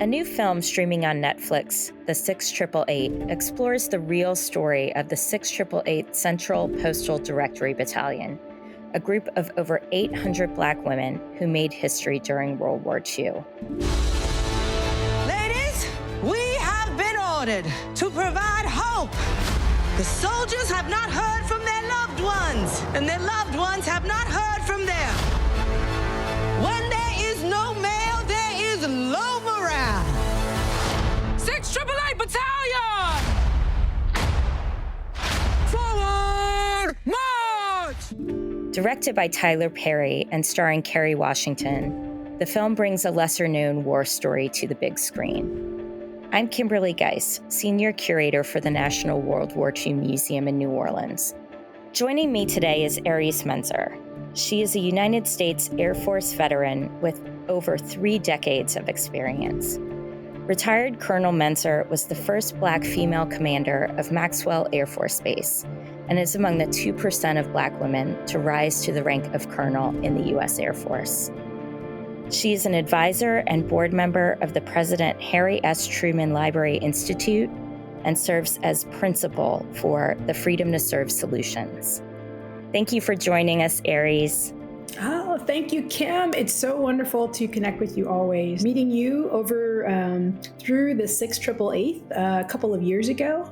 A new film streaming on Netflix, The 6888, explores the real story of the 6888 Central Postal Directory Battalion, a group of over 800 Black women who made history during World War II. Ladies, we have been ordered to provide hope. The soldiers have not heard from their loved ones, and their loved ones have not heard from them. When there is no mail, there is low morale. 6888 Battalion! Forward march! Directed by Tyler Perry and starring Kerry Washington, the film brings a lesser-known war story to the big screen. I'm Kimberly Guise, Senior Curator for the National World War II Museum in New Orleans. Joining me today is Eries Mentzer. She is a United States Air Force veteran with over 3 decades of experience. Retired Colonel Mentzer was the first Black female commander of Maxwell Air Force Base and is among the 2% of Black women to rise to the rank of colonel in the U.S. Air Force. She is an advisor and board member of the President Harry S. Truman Library Institute and serves as principal for the Freedom to Serve Solutions. Thank you for joining us, Eries. Oh, thank you, Kim. It's so wonderful to connect with you always. Meeting you over through the 6888 a couple of years ago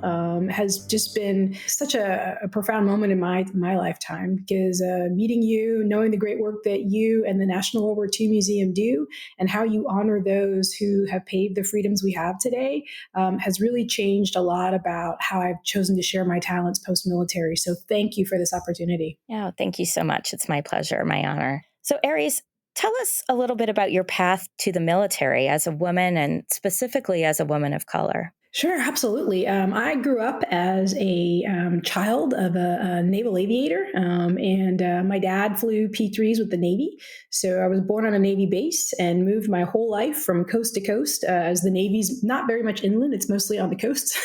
has just been such a profound moment in my lifetime, because meeting you, knowing the great work that you and the National World War II Museum do and how you honor those who have paved the freedoms we have today has really changed a lot about how I've chosen to share my talents post-military. So thank you for this opportunity. Yeah, thank you so much. It's my pleasure, my honor. So Eries, tell us a little bit about your path to the military as a woman and specifically as a woman of color. Sure, absolutely. I grew up as a child of a naval aviator, and my dad flew P-3s with the Navy. So I was born on a Navy base and moved my whole life from coast to coast, as the Navy's not very much inland. It's mostly on the coast.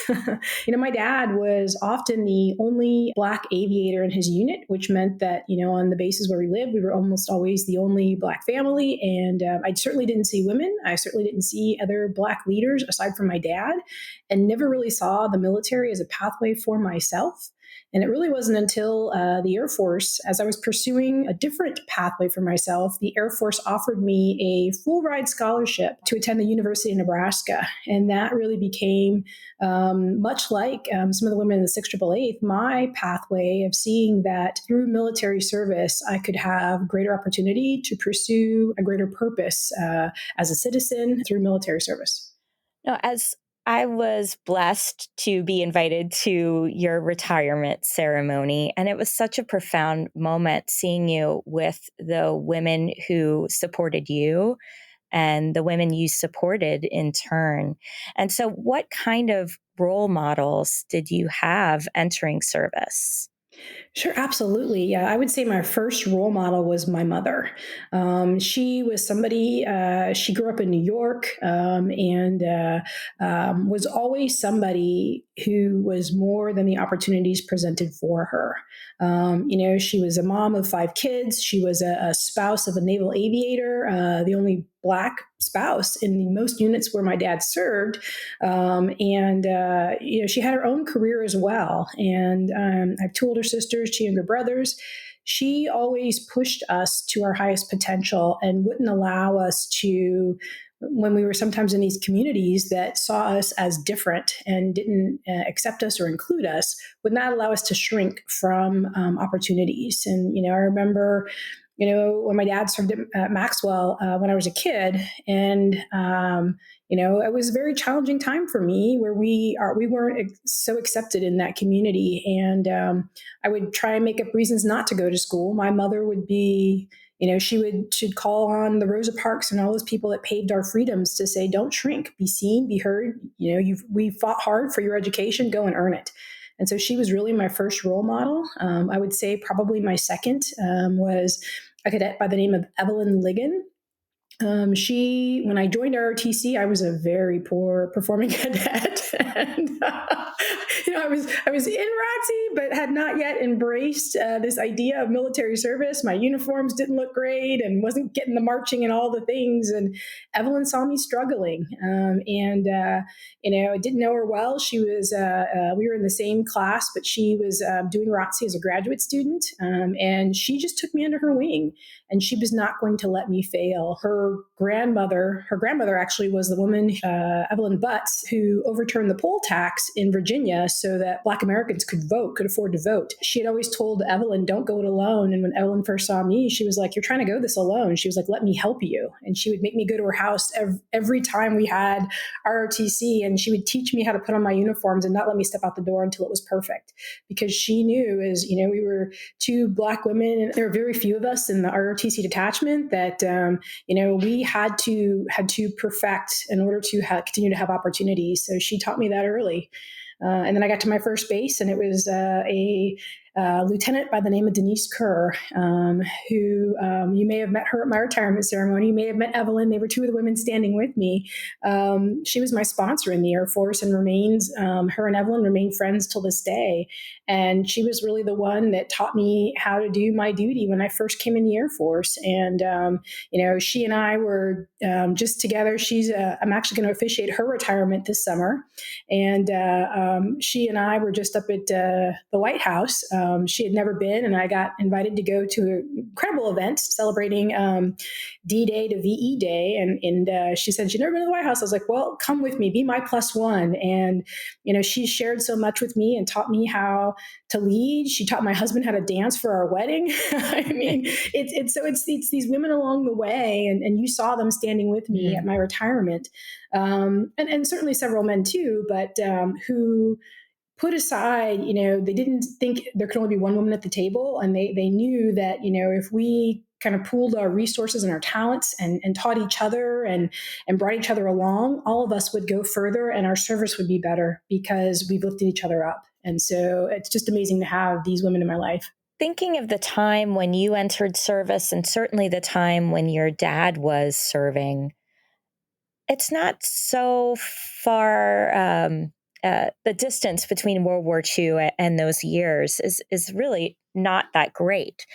My dad was often the only Black aviator in his unit, which meant that, on the bases where we lived, we were almost always the only Black family. And I certainly didn't see women. I certainly didn't see other Black leaders aside from my dad, and never really saw the military as a pathway for myself. And it really wasn't until the Air Force, as I was pursuing a different pathway for myself, the Air Force offered me a full ride scholarship to attend the University of Nebraska. And that really became, much like some of the women in the 6888, my pathway of seeing that through military service, I could have greater opportunity to pursue a greater purpose as a citizen through military service. Now, as I was blessed to be invited to your retirement ceremony, and it was such a profound moment seeing you with the women who supported you and the women you supported in turn. And so what kind of role models did you have entering service? Sure, absolutely. Yeah, I would say my first role model was my mother. She was somebody, she grew up in New York, and was always somebody who was more than the opportunities presented for her. She was a mom of 5 kids. She was a spouse of a naval aviator, the only Black spouse in most units where my dad served. She had her own career as well. And I have 2 older sisters, 2 younger brothers. She always pushed us to our highest potential and wouldn't allow us to, when we were sometimes in these communities that saw us as different and didn't accept us or include us, would not allow us to shrink from opportunities. And, I remember, when my dad served at Maxwell when I was a kid, and it was a very challenging time for me where we weren't so accepted in that community, and I would try and make up reasons not to go to school. My mother would be, she'd call on the Rosa Parks and all those people that paved our freedoms to say, "Don't shrink, be seen, be heard. We fought hard for your education. Go and earn it." And so she was really my first role model. I would say probably my second was a cadet by the name of Evelyn Ligon. When I joined ROTC, I was a very poor performing cadet, and I was in ROTC, but had not yet embraced this idea of military service. My uniforms didn't look great, and wasn't getting the marching and all the things. And Evelyn saw me struggling, and I didn't know her well. She was we were in the same class, but she was doing ROTC as a graduate student, and she just took me under her wing. And she was not going to let me fail. Her grandmother actually was the woman, Evelyn Butts, who overturned the poll tax in Virginia so that Black Americans could afford to vote. She had always told Evelyn, don't go it alone. And when Evelyn first saw me, she was like, you're trying to go this alone. She was like, let me help you. And she would make me go to her house every time we had ROTC, and she would teach me how to put on my uniforms and not let me step out the door until it was perfect. Because she knew, we were two Black women, and there were very few of us in the ROTC detachment, that we had to perfect in order to continue to have opportunities. So she taught me that early, and then I got to my first base, and it was a lieutenant by the name of Denise Kerr, who you may have met her at my retirement ceremony. You may have met Evelyn. They were two of the women standing with me. She was my sponsor in the Air Force and her and Evelyn remain friends till this day. And she was really the one that taught me how to do my duty when I first came in the Air Force. And, she and I were just together. I'm actually going to officiate her retirement this summer. And she and I were just up at the White House. She had never been, and I got invited to go to an incredible event celebrating D-Day to VE Day. And she said, she'd never been to the White House. I was like, well, come with me, be my plus one. And, she shared so much with me and taught me how to lead. She taught my husband how to dance for our wedding. I mean, it's these women along the way, and you saw them standing with me at my retirement. And certainly several men too, but who put aside, they didn't think there could only be one woman at the table. And they knew that, if we kind of pooled our resources and our talents and taught each other and brought each other along, all of us would go further and our service would be better because we've lifted each other up. And so it's just amazing to have these women in my life. Thinking of the time when you entered service, and certainly the time when your dad was serving, it's not so far. The distance between World War II and those years is really not that great.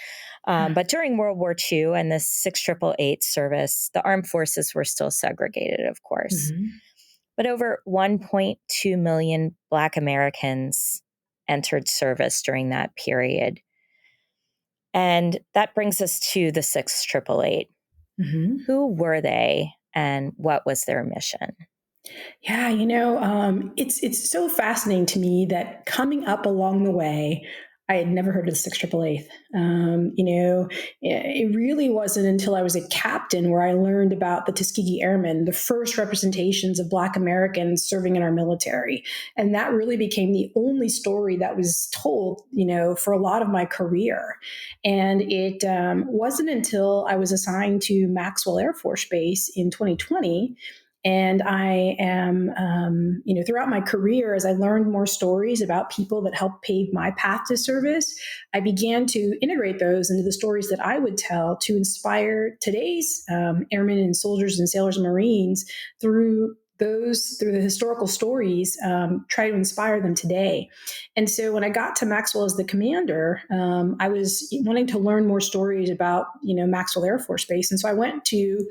But during World War II and the 688 service, the armed forces were still segregated, of course. Mm-hmm. But over 1.2 million Black Americans entered service during that period. And that brings us to the 688. Mm-hmm. Who were they and what was their mission? Yeah, it's so fascinating to me that coming up along the way, I had never heard of the 688th. It really wasn't until I was a captain where I learned about the Tuskegee Airmen, the first representations of Black Americans serving in our military. And that really became the only story that was told, for a lot of my career. And it wasn't until I was assigned to Maxwell Air Force Base in 2020. And I am, throughout my career, as I learned more stories about people that helped pave my path to service, I began to integrate those into the stories that I would tell to inspire today's airmen and soldiers and sailors and Marines through the historical stories, try to inspire them today. And so when I got to Maxwell as the commander, I was wanting to learn more stories about, Maxwell Air Force Base. And so I went to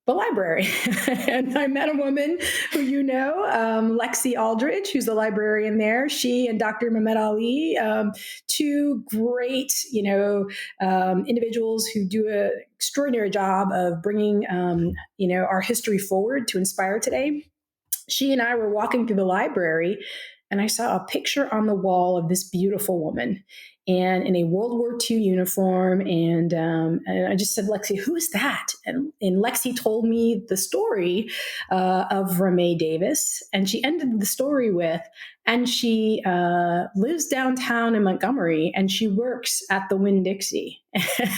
the library. And I met a woman who Lexi Aldridge, who's the librarian there. She and Dr. Mehmet Ali, two great, individuals who do an extraordinary job of bringing, our history forward to inspire today. She and I were walking through the library, and I saw a picture on the wall of this beautiful woman, and in a World War II uniform. And I just said, Lexi, who is that? And Lexi told me the story of Ramée Davis. And she ended the story with, and she lives downtown in Montgomery, and she works at the Winn-Dixie.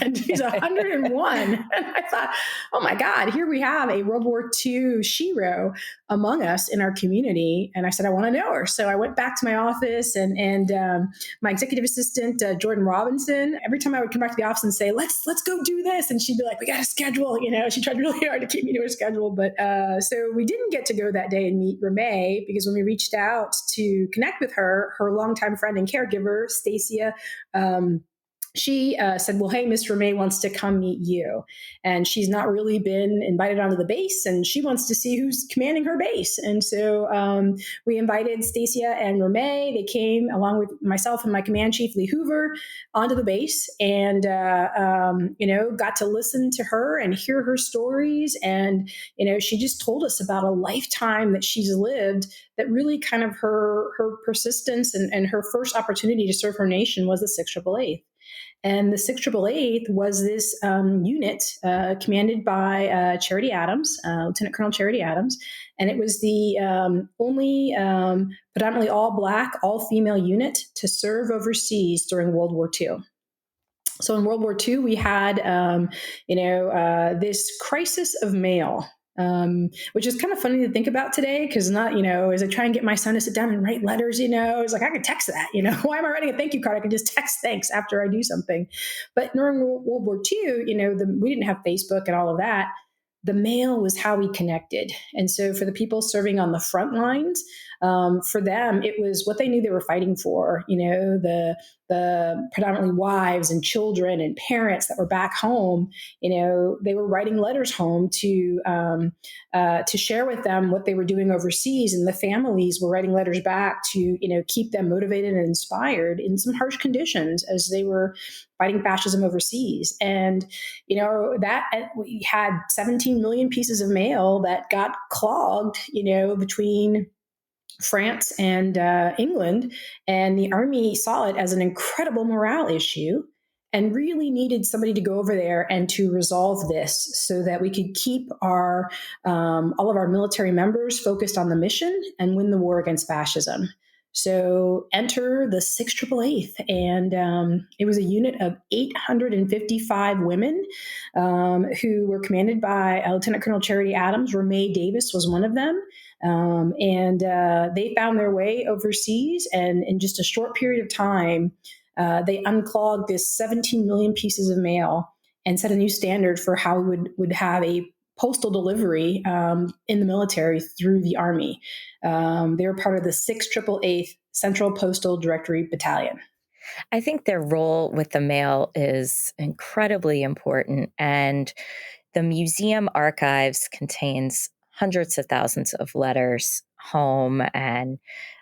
And she's 101. And I thought, oh my God, here we have a World War II shero among us in our community. And I said, I want to know her. So I went back to my office, and my executive assistant Jordan Robinson. Every time I would come back to the office and say, let's go do this. And she'd be like, we got a schedule. She tried really hard to keep me to a schedule. But so we didn't get to go that day and meet Ramee, because when we reached out to connect with her longtime friend and caregiver, Stacia, she said, well, hey, Miss Ramee wants to come meet you. And she's not really been invited onto the base, and she wants to see who's commanding her base. And so we invited Stacia and Ramee. They came along with myself and my command chief, Lee Hoover, onto the base, and, got to listen to her and hear her stories. And, she just told us about a lifetime that she's lived, that really kind of her persistence and her first opportunity to serve her nation was the 688th. And the 688th was this unit commanded by Charity Adams, Lieutenant Colonel Charity Adams. And it was the only predominantly all Black, all female unit to serve overseas during World War II. So in World War II, we had, this crisis of mail. Which is kind of funny to think about today, because as I try and get my son to sit down and write letters, it's like, I could text that, why am I writing a thank you card? I can just text thanks after I do something. But during World War II, we didn't have Facebook and all of that. The mail was how we connected. And so for the people serving on the front lines, for them, it was what they knew they were fighting for. The predominantly wives and children and parents that were back home, they were writing letters home to share with them what they were doing overseas. And the families were writing letters back to, keep them motivated and inspired in some harsh conditions as they were fighting fascism overseas. And, that we had 17 million pieces of mail that got clogged, between France and England. And the Army saw it as an incredible morale issue and really needed somebody to go over there and to resolve this so that we could keep our all of our military members focused on the mission and win the war against fascism. So enter the 688th, and it was a unit of 855 women who were commanded by Lieutenant Colonel Charity Adams. Ramee Davis was one of them. And they found their way overseas, and in just a short period of time, they unclogged this 17 million pieces of mail and set a new standard for how we would have a postal delivery in the military through the Army. They were part of the 688th Central Postal Directory Battalion. I think their role with the mail is incredibly important, and the museum archives contains hundreds of thousands of letters home and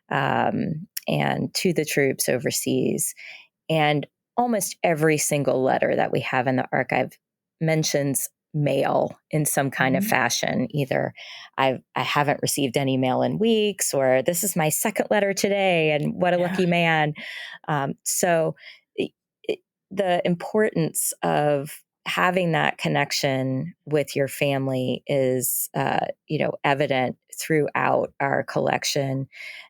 to the troops overseas. And almost every single letter that we have in the archive mentions mail in some kind of fashion. Either I haven't received any mail in weeks, or this is my second letter today, and what a lucky man. So the importance of having that connection with your family is, evident throughout our collection,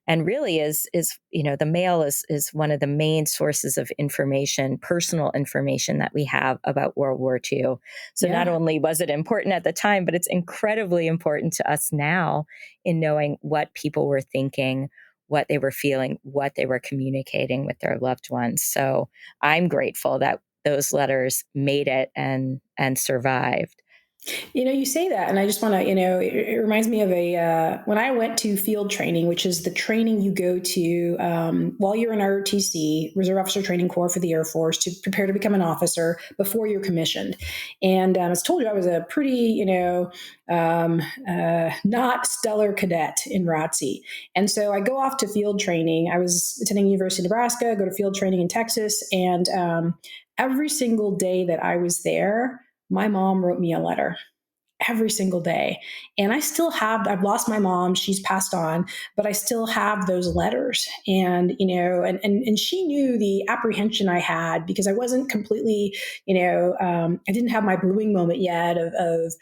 and really is the mail is one of the main sources of information, personal information that we have about World War II. So not only was it important at the time, but it's incredibly important to us now in knowing what people were thinking, what they were feeling, what they were communicating with their loved ones. So I'm grateful that those letters made it and survived. You say that, and I just want to, it reminds me of when I went to field training, which is the training you go to while you're in ROTC, Reserve Officer Training Corps for the Air Force, to prepare to become an officer before you're commissioned. And as told you, I was a pretty, not stellar cadet in ROTC. And so I go off to field training. I was attending University of Nebraska, go to field training in Texas. And every single day that I was there, my mom wrote me a letter every single day. And I've lost my mom, she's passed on, but I still have those letters. And, and she knew the apprehension I had, because I wasn't completely, I didn't have my bluing moment yet of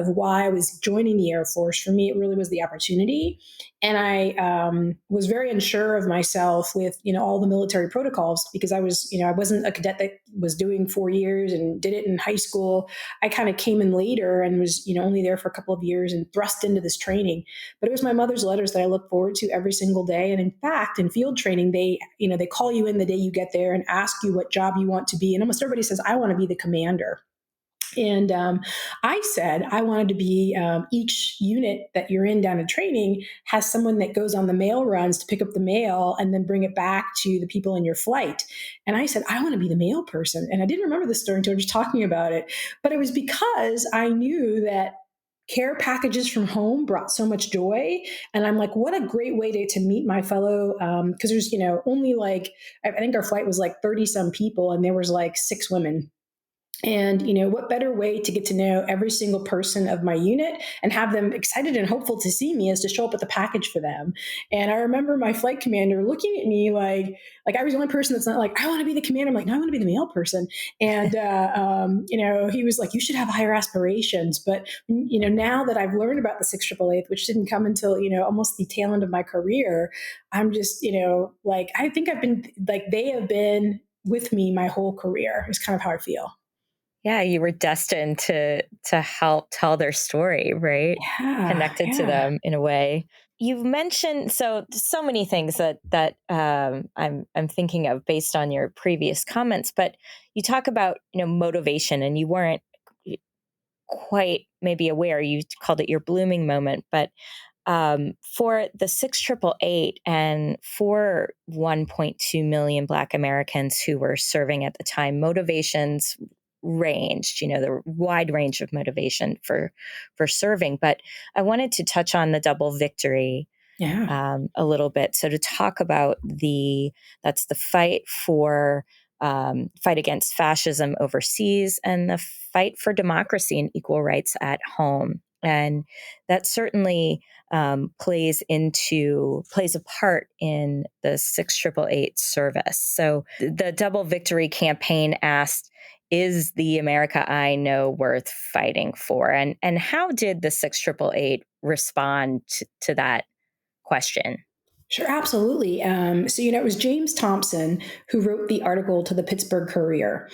why I was joining the Air Force. For me, it really was the opportunity. And I was very unsure of myself with, all the military protocols, because I was, I wasn't a cadet that was doing 4 years and did it in high school. I kind of came in later, and and was, only there for a couple of years and thrust into this training. But it was my mother's letters that I look forward to every single day. And in fact, in field training, they call you in the day you get there and ask you what job you want to be. And almost everybody says, I want to be the commander. And I said I wanted to be each unit that you're in down in training has someone that goes on the mail runs to pick up the mail and then bring it back to the people in your flight. And I said, I want to be the mail person. And I didn't remember this story until I was talking about it. But it was because I knew that care packages from home brought so much joy. And I'm like, what a great way to meet my fellow, because there's, only I think our flight was 30 some people and there was 6 women. And, what better way to get to know every single person of my unit and have them excited and hopeful to see me is to show up with a package for them. And I remember my flight commander looking at me like I was the only person that's not like, I want to be the commander. I'm like, no, I want to be the mail person. And, he was like, you should have higher aspirations. But, now that I've learned about the 688th, which didn't come until, almost the tail end of my career, I'm just, I think I've been they have been with me my whole career is kind of how I feel. Yeah, you were destined to help tell their story, right? Yeah, Connected to them in a way. You've mentioned so many things that I'm thinking of based on your previous comments, but you talk about motivation, and you weren't quite maybe aware. You called it your blooming moment, but for the 6888 and for 1.2 million Black Americans who were serving at the time, motivations ranged, the wide range of motivation for serving. But I wanted to touch on the double victory a little bit. So to talk about that's the fight against fascism overseas and the fight for democracy and equal rights at home. And that certainly plays a part in the 6888 service. So the Double Victory campaign asked, is the America I know worth fighting for? And how did the 6888 respond to that question? Sure, absolutely. So, it was James Thompson who wrote the article to the Pittsburgh Courier.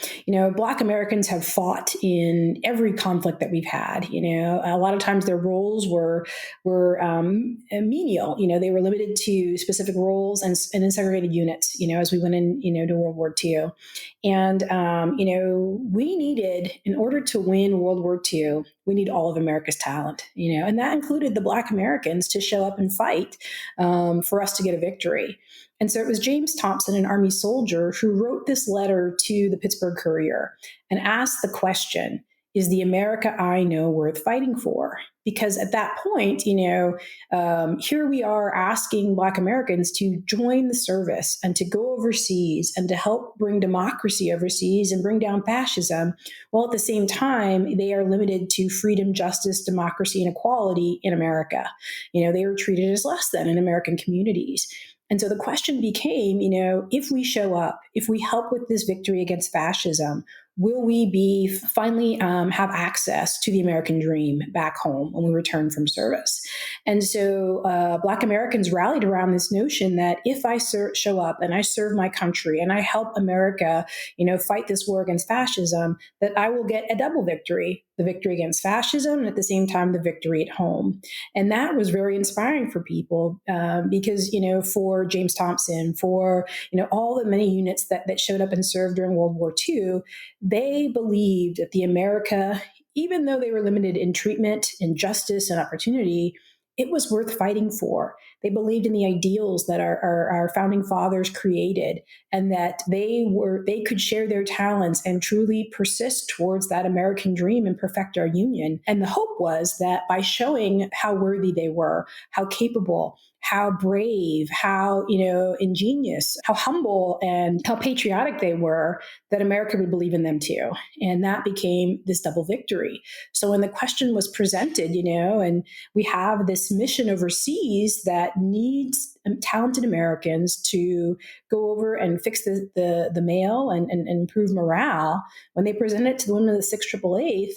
Black Americans have fought in every conflict that we've had. A lot of times their roles were menial. They were limited to specific roles and in segregated units, as we went in, to World War II. And, we needed, in order to win World War II, we need all of America's talent, and that included the Black Americans to show up and fight for us to get a victory. And so it was James Thompson, an Army soldier, who wrote this letter to the Pittsburgh Courier and asked the question, is the America I know worth fighting for? Because at that point, here we are asking Black Americans to join the service and to go overseas and to help bring democracy overseas and bring down fascism, while at the same time, they are limited to freedom, justice, democracy, and equality in America. They were treated as less than in American communities. And so the question became, if we show up, if we help with this victory against fascism, will we be finally have access to the American dream back home when we return from service? And so Black Americans rallied around this notion that if I show up and I serve my country and I help America, fight this war against fascism, that I will get a double victory, the victory against fascism and at the same time, the victory at home. And that was very inspiring for people because, for James Thompson, for, all the many units that showed up and served during World War II, they believed that the America, even though they were limited in treatment, in justice and opportunity, it was worth fighting for. They believed in the ideals that our founding fathers created, and that they could share their talents and truly persist towards that American dream and perfect our union. And the hope was that by showing how worthy they were, how capable, how brave, how, ingenious, how humble, and how patriotic they were, that America would believe in them too. And that became this double victory. So when the question was presented, and we have this mission overseas that needs talented Americans to go over and fix the mail and improve morale, when they presented it to the women of the 6888th,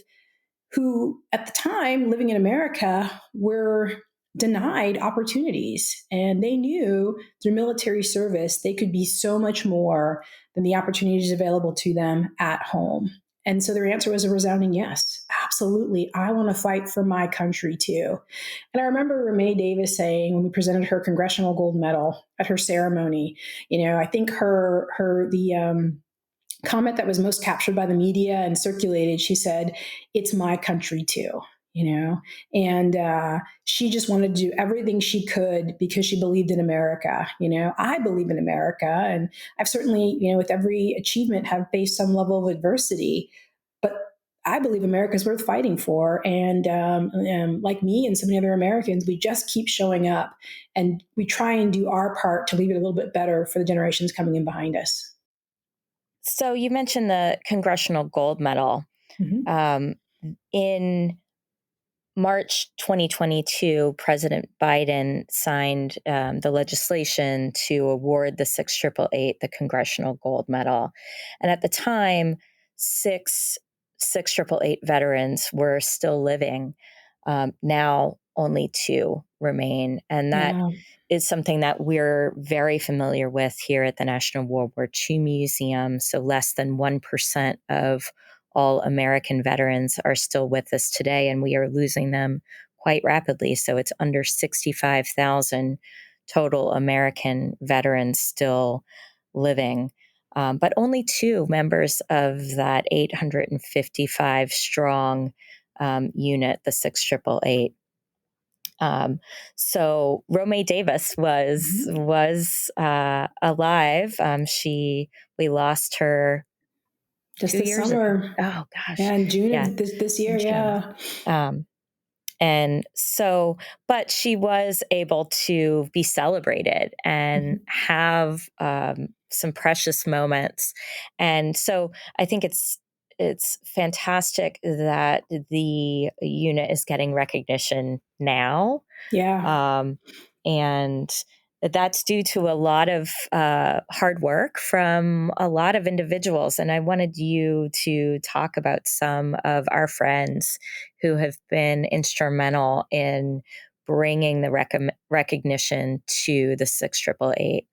who at the time living in America were denied opportunities. And they knew through military service, they could be so much more than the opportunities available to them at home. And so their answer was a resounding yes. absolutely, I want to fight for my country too. And I remember Renee Davis saying when we presented her Congressional Gold Medal at her ceremony, I think the comment that was most captured by the media and circulated, she said, "It's my country too." And she just wanted to do everything she could because she believed in America. I believe in America, and I've certainly, with every achievement, have faced some level of adversity, but I believe America is worth fighting for. And like me and so many other Americans, we just keep showing up, and we try and do our part to leave it a little bit better for the generations coming in behind us. So you mentioned the Congressional Gold Medal. Mm-hmm. In March 2022, President Biden signed the legislation to award the 6888 the Congressional Gold Medal. And at the time, six 6888 veterans were still living. Now only two remain. And that Yeah. is something that we're very familiar with here at the National World War II Museum. So less than 1% of all American veterans are still with us today, and we are losing them quite rapidly. So it's under 65,000 total American veterans still living. But only two members of that 855 strong unit, the 6888. So Romay Davis was alive. We lost her Just 2 this years ago. summer. Oh gosh, Yeah, in June yeah, of this in year. June. Yeah. And so, but she was able to be celebrated and Mhm. have some precious moments. And so, I think it's fantastic that the unit is getting recognition now, Yeah. um, and that's due to a lot of hard work from a lot of individuals. And I wanted you to talk about some of our friends who have been instrumental in bringing the recognition to the 6888.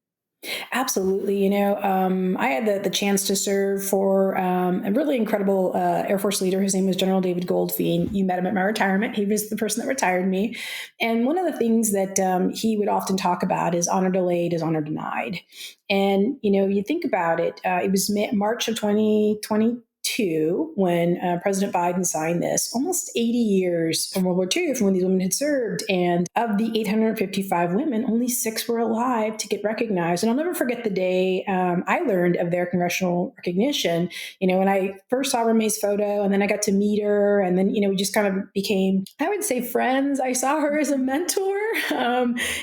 Absolutely. I had the chance to serve for a really incredible Air Force leader. His name was General David Goldfein. You met him at my retirement. He was the person that retired me. And one of the things that he would often talk about is honor delayed is honor denied. And, you think about it, it was March of 2022 when President Biden signed this, almost 80 years from World War II from when these women had served. And of the 855 women, only 6 were alive to get recognized. And I'll never forget the day I learned of their congressional recognition. When I first saw Remay's photo, and then I got to meet her, and then, we just kind of became, I would say, friends. I saw her as a mentor.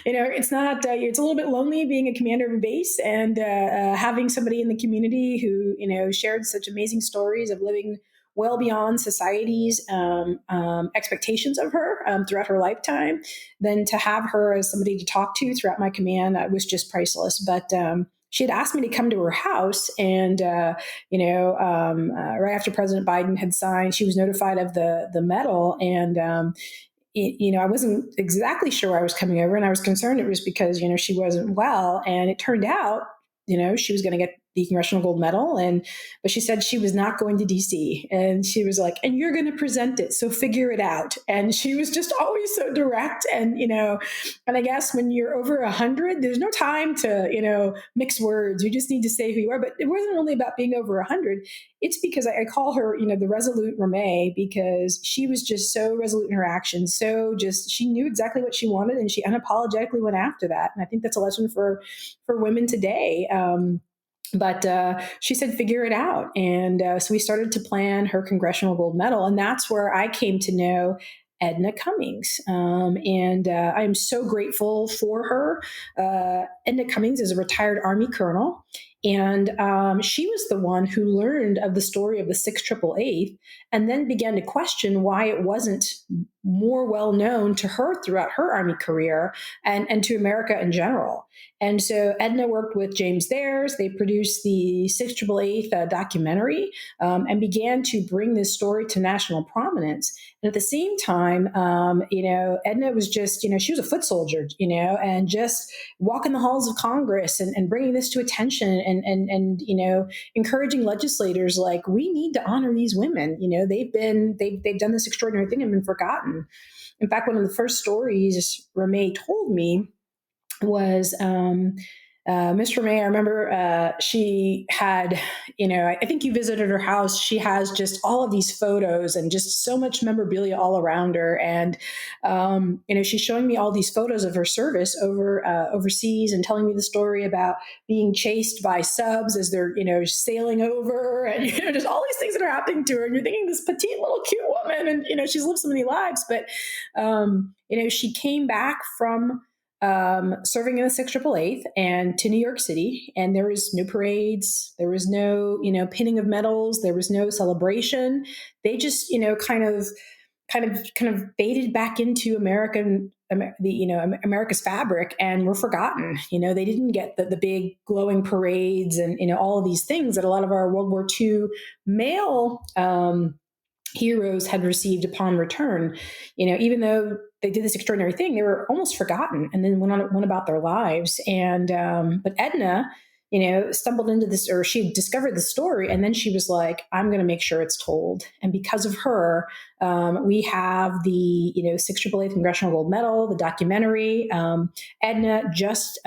It's not, it's a little bit lonely being a commander of a base and having somebody in the community who, shared such amazing stories of living well beyond society's expectations of her throughout her lifetime. Then to have her as somebody to talk to throughout my command was just priceless. But she had asked me to come to her house, and right after President Biden had signed, she was notified of the medal, and I wasn't exactly sure why I was coming over, and I was concerned it was because she wasn't well, and it turned out she was going to get the Congressional Gold Medal, but she said she was not going to DC, and she was like, "And you're going to present it, so figure it out." And she was just always so direct, and and I guess when you're over 100, there's no time to mix words. You just need to say who you are. But it wasn't really about being over 100. It's because I call her the resolute Romay, because she was just so resolute in her actions. So just she knew exactly what she wanted, and she unapologetically went after that. And I think that's a lesson for women today. But she said, figure it out. And so we started to plan her Congressional Gold Medal. And that's where I came to know Edna Cummings. And I'm so grateful for her. Edna Cummings is a retired Army colonel. And she was the one who learned of the story of the 6888 and then began to question why it wasn't more well known to her throughout her Army career and to America in general. And so Edna worked with James Thayers. They produced the 6888 documentary and began to bring this story to national prominence. And at the same time, Edna was just, she was a foot soldier, and just walking the halls of Congress and bringing this to attention and encouraging legislators like, we need to honor these women. They've done this extraordinary thing and been forgotten. In fact, one of the first stories Ramey told me was Miss Ramey. I remember she had, I think you visited her house. She has just all of these photos and just so much memorabilia all around her. And, she's showing me all these photos of her service overseas and telling me the story about being chased by subs as they're, sailing over and, just all these things that are happening to her. And you're thinking, this petite little cute woman, and, she's lived so many lives. But, she came back from serving in the 6th Triple Eighth and to New York City, and there was no parades, there was no pinning of medals, there was no celebration. They just kind of faded back into America's fabric and were forgotten. They didn't get the big glowing parades and all of these things that a lot of our World War II male heroes had received upon return. Even though they did this extraordinary thing, they were almost forgotten and then went about their lives. And but Edna, stumbled into this, or she discovered the story, and then she was like, I'm going to make sure it's told. And because of her, we have the 6th Triple Eighth Congressional Gold Medal, the documentary. Edna just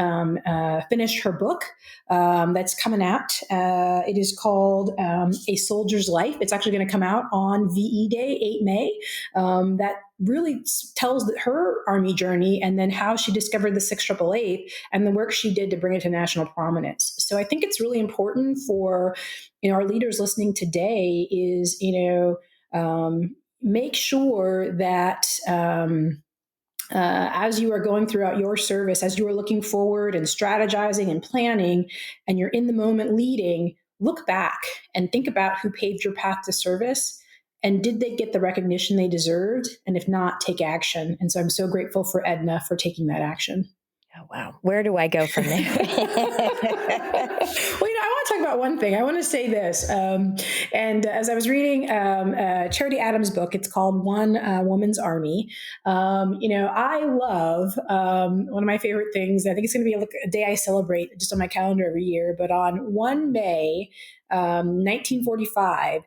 finished her book that's coming out. It is called A Soldier's Life. It's actually going to come out on VE Day, 8 May. That really tells her Army journey and then how she discovered the 6th Triple Eighth and the work she did to bring it to national prominence. So I think it's really important for our leaders listening today is make sure that as you are going throughout your service, as you are looking forward and strategizing and planning, and you're in the moment leading, look back and think about who paved your path to service. And did they get the recognition they deserved? And if not, take action. And so I'm so grateful for Edna for taking that action. Oh, wow. Where do I go from there? Well, I want to talk about one thing. I want to say this. And as I was reading Charity Adams' book, it's called One Woman's Army. I love one of my favorite things. I think it's going to be a day I celebrate just on my calendar every year. But on 1 May 1945,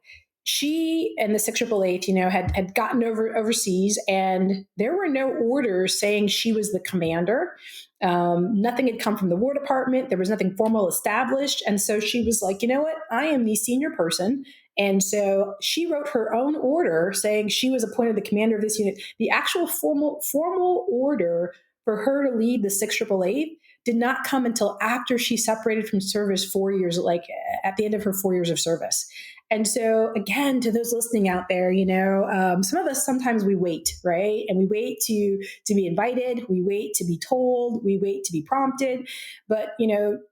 she and the 6th Triple Eighth, had gotten overseas, and there were no orders saying she was the commander. Nothing had come from the War Department. There was nothing formal established. And so she was like, you know what? I am the senior person. And so she wrote her own order saying she was appointed the commander of this unit. The actual formal order for her to lead the 6th Triple Eighth did not come until after she separated from service 4 years, like at the end of her 4 years of service. And so, again, to those listening out there, some of us, sometimes we wait, right? And we wait to be invited. We wait to be told. We wait to be prompted. But,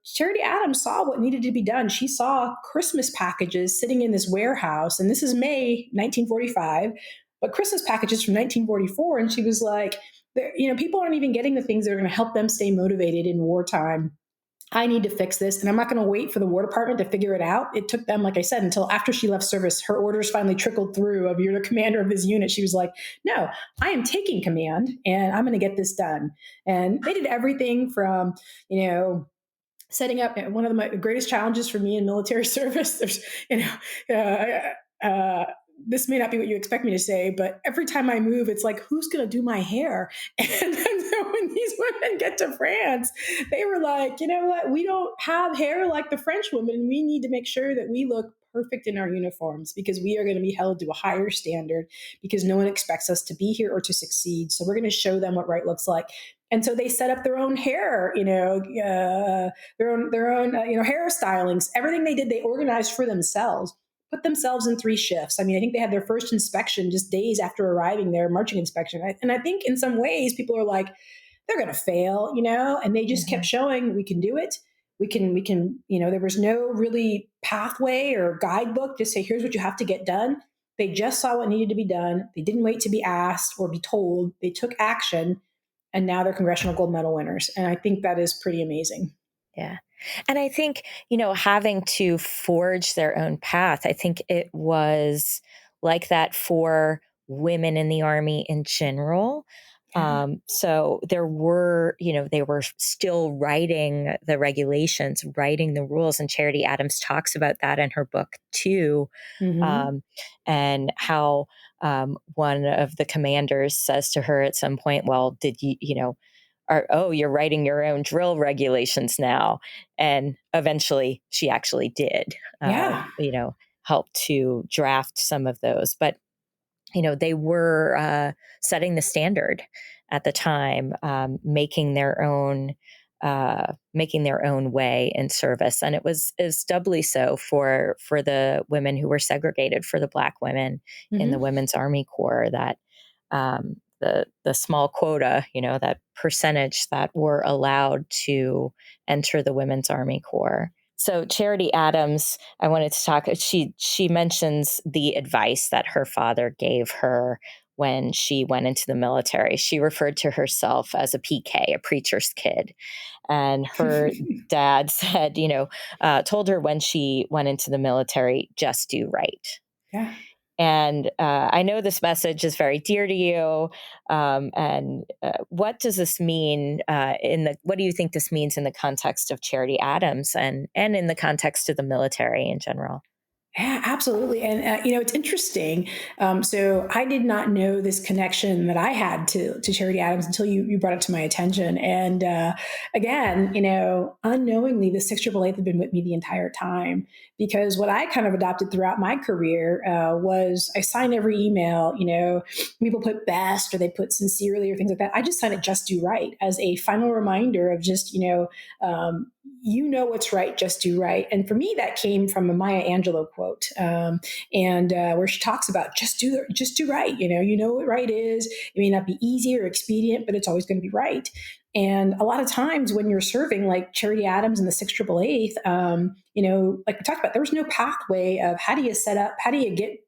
Charity Adams saw what needed to be done. She saw Christmas packages sitting in this warehouse. And this is May 1945, but Christmas packages from 1944. And she was like, people aren't even getting the things that are going to help them stay motivated in wartime. I need to fix this, and I'm not going to wait for the War Department to figure it out. It took them, like I said, until after she left service, her orders finally trickled through of, you're the commander of this unit. She was like, no, I am taking command, and I'm going to get this done. And they did everything from, setting up one of my greatest challenges for me in military service. There's, this may not be what you expect me to say, but every time I move, it's like, who's going to do my hair? And then so when these women get to France, they were like, you know what? We don't have hair like the French women. We need to make sure that we look perfect in our uniforms because we are going to be held to a higher standard because no one expects us to be here or to succeed. So we're going to show them what right looks like. And so they set up their own hair, their own hair stylings. Everything they did, they organized for themselves. Put themselves in 3 shifts. I mean, I think they had their first inspection just days after arriving there, marching inspection. And I think in some ways people are like, they're going to fail, and they just kept showing we can do it. We can, there was no really pathway or guidebook to say, here's what you have to get done. They just saw what needed to be done. They didn't wait to be asked or be told. They took action, and now they're Congressional Gold Medal winners. And I think that is pretty amazing. Yeah. And I think, having to forge their own path, I think it was like that for women in the Army in general. So there were, they were still writing the regulations, writing the rules. And Charity Adams talks about that in her book too. Mm-hmm. And how one of the commanders says to her at some point, well, did you, you're writing your own drill regulations now. And eventually she actually did, Yeah. help to draft some of those. But they were setting the standard at the time, making their own way in service, and it was doubly so for the women who were segregated, for the Black women in the Mm-hmm. Women's Army Corps. That the small quota, that percentage that were allowed to enter the Women's Army Corps. So Charity Adams, I wanted to talk. She mentions the advice that her father gave her when she went into the military. She referred to herself as a PK, a preacher's kid, and her dad said, told her when she went into the military, just do right. Yeah. And I know this message is very dear to you. And what does this mean what do you think this means in the context of Charity Adams and in the context of the military in general? Yeah, absolutely. And, it's interesting. So I did not know this connection that I had to Charity Adams until you brought it to my attention. And again, unknowingly, the 688 had been with me the entire time, because what I kind of adopted throughout my career was I signed every email. People put best or they put sincerely or things like that. I just signed it just do right as a final reminder of just, what's right, just do right. And for me, that came from a Maya Angelou quote, and where she talks about just do right. You know what right is. It may not be easy or expedient, but it's always going to be right. And a lot of times when you're serving like Charity Adams and the 688, like we talked about, there was no pathway of how do you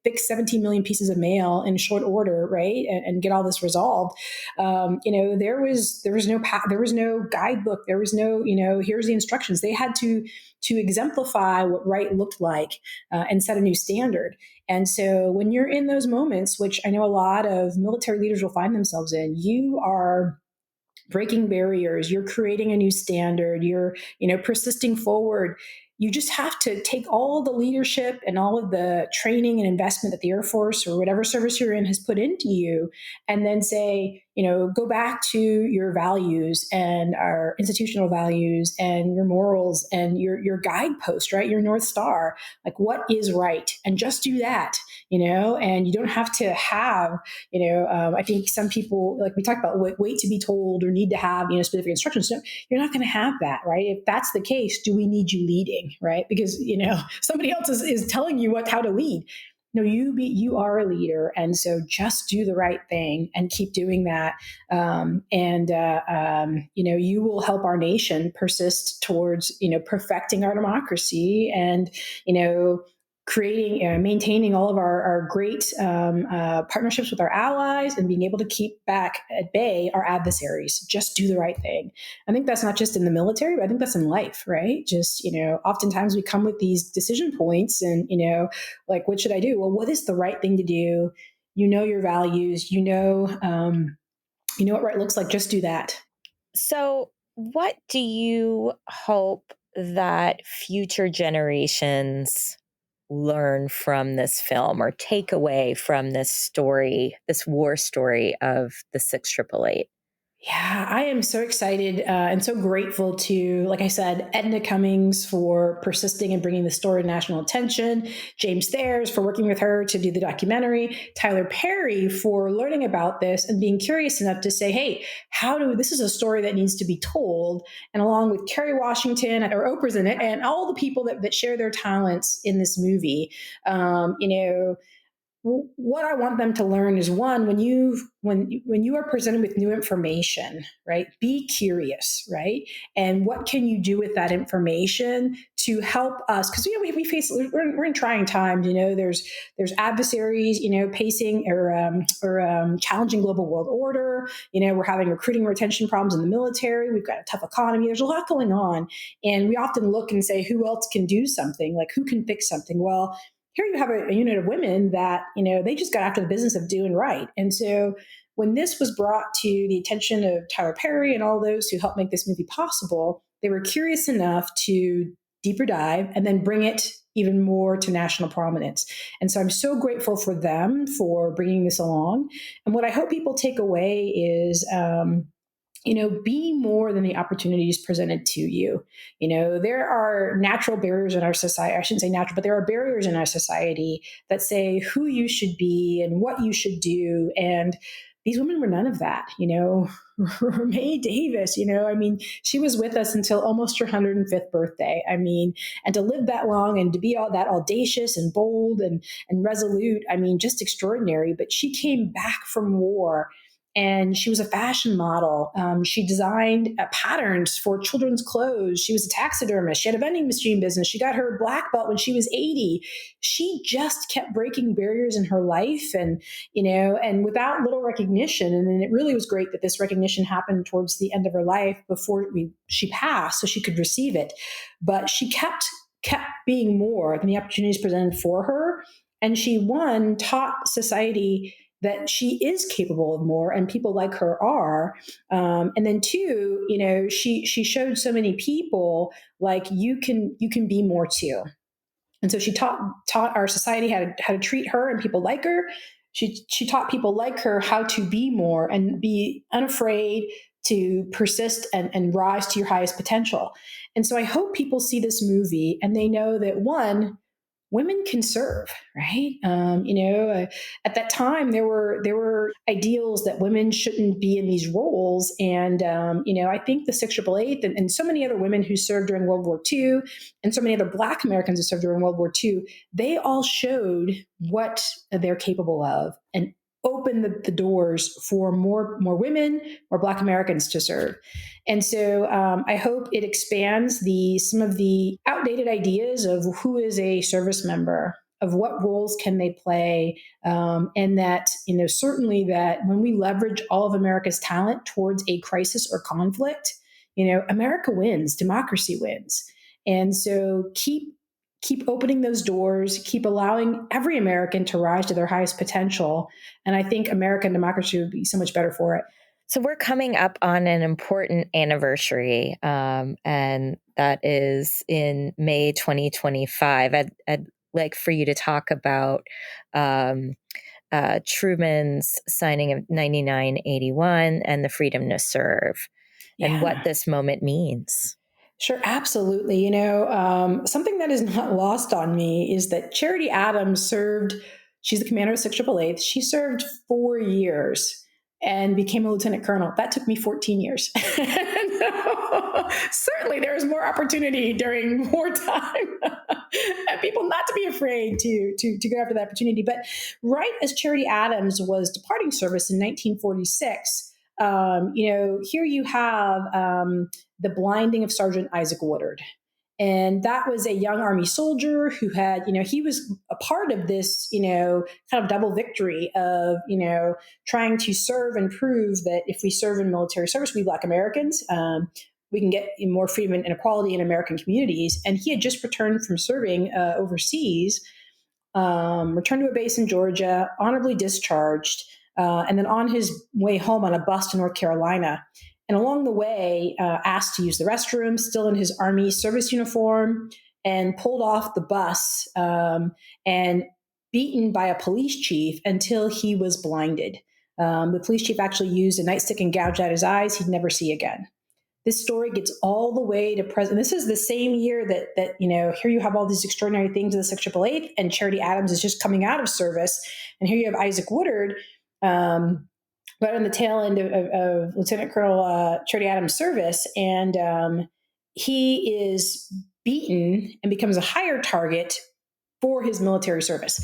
fix 17 million pieces of mail in short order, right? And get all this resolved. There was no path, there was no guidebook, there was no, here's the instructions. They had to exemplify what right looked like and set a new standard. And so when you're in those moments, which I know a lot of military leaders will find themselves in, you are breaking barriers, you're creating a new standard, you're persisting forward. You just have to take all the leadership and all of the training and investment that the Air Force or whatever service you're in has put into you, and then say, go back to your values and our institutional values and your morals and your guidepost, right? Your North Star, like what is right, and just do that, and you don't have to have, I think some people, like we talked about, wait to be told or need to have, specific instructions. So you're not going to have that, right? If that's the case, do we need you leading, right? Because, somebody else is telling you how to lead. No, you are a leader, and so just do the right thing and keep doing that. You will help our nation persist towards perfecting our democracy and creating, maintaining all of our great partnerships with our allies and being able to keep back at bay our adversaries. Just do the right thing. I think that's not just in the military, but I think that's in life, right? Just, oftentimes we come with these decision points and, like, what should I do? Well, what is the right thing to do? Your values, what right looks like. Just do that. So what do you hope that future generations learn from this film or take away from this story, this war story of the 688? Yeah, I am so excited and so grateful to, like I said, Edna Cummings for persisting and bringing the story to national attention, James Thayers for working with her to do the documentary, Tyler Perry for learning about this and being curious enough to say, hey, this is a story that needs to be told. And along with Kerry Washington, or Oprah's in it, and all the people that share their talents in this movie, what I want them to learn is, one, when you are presented with new information, right, be curious, right? And what can you do with that information to help us? Because we face, we're in trying times. There's adversaries, pacing or challenging global world order. We're having recruiting and retention problems in the military. We've got a tough economy. There's a lot going on, and we often look and say, who else can do something? Like, who can fix something? Well, here you have a unit of women that, they just got after the business of doing right. And so when this was brought to the attention of Tyler Perry and all those who helped make this movie possible, they were curious enough to deeper dive and then bring it even more to national prominence. And so I'm so grateful for them for bringing this along. And what I hope people take away is, be more than the opportunities presented to you. There are natural barriers in our society. I shouldn't say natural, but there are barriers in our society that say who you should be and what you should do. And these women were none of that. Mae Davis, she was with us until almost her 105th birthday. And to live that long and to be all that audacious and bold and resolute, just extraordinary. But she came back from war. And she was a fashion model. She designed patterns for children's clothes. She was a taxidermist. She had a vending machine business. She got her black belt when she was 80. She just kept breaking barriers in her life and without little recognition. And then it really was great that this recognition happened towards the end of her life before she passed so she could receive it. But she kept being more than the opportunities presented for her. And she, one, taught society that she is capable of more, and people like her are. And then two, she showed so many people like you can be more too. And so she taught our society how to treat her and people like her. She taught people like her how to be more and be unafraid to persist and rise to your highest potential. And so I hope people see this movie and they know that, one, women can serve, right? At that time, there were ideals that women shouldn't be in these roles. And, I think the 688 and so many other women who served during World War II and so many other Black Americans who served during World War II, they all showed what they're capable of and opened the doors for more women, more Black Americans to serve. And so I hope it expands some of the outdated ideas of who is a service member, of what roles can they play, and that, certainly that when we leverage all of America's talent towards a crisis or conflict, America wins, democracy wins. And so keep opening those doors, keep allowing every American to rise to their highest potential. And I think American democracy would be so much better for it. So we're coming up on an important anniversary, and that is in May 2025. I'd like for you to talk about Truman's signing of 9981 and the freedom to serve and what this moment means. Sure, absolutely. Something that is not lost on me is that Charity Adams served, she's the commander of 688th. She served 4 years and became a lieutenant colonel. That took me 14 years. Certainly there is more opportunity during wartime and people not to be afraid to go after that opportunity. But right as Charity Adams was departing service in 1946, here you have the blinding of Sergeant Isaac Woodard. And that was a young Army soldier who had, he was a part of this, kind of double victory of, trying to serve and prove that if we serve in military service, we Black Americans, we can get more freedom and equality in American communities. And he had just returned from serving overseas, returned to a base in Georgia, honorably discharged, and then on his way home on a bus to North Carolina. And along the way, asked to use the restroom, still in his Army service uniform, and pulled off the bus and beaten by a police chief until he was blinded. The police chief actually used a nightstick and gouged out his eyes. He'd never see again. This story gets all the way to present. This is the same year that here you have all these extraordinary things in the 688th, and Charity Adams is just coming out of service. And here you have Isaac Woodard, but on the tail end of Lieutenant Colonel Charity Adams' service, and he is beaten and becomes a higher target for his military service.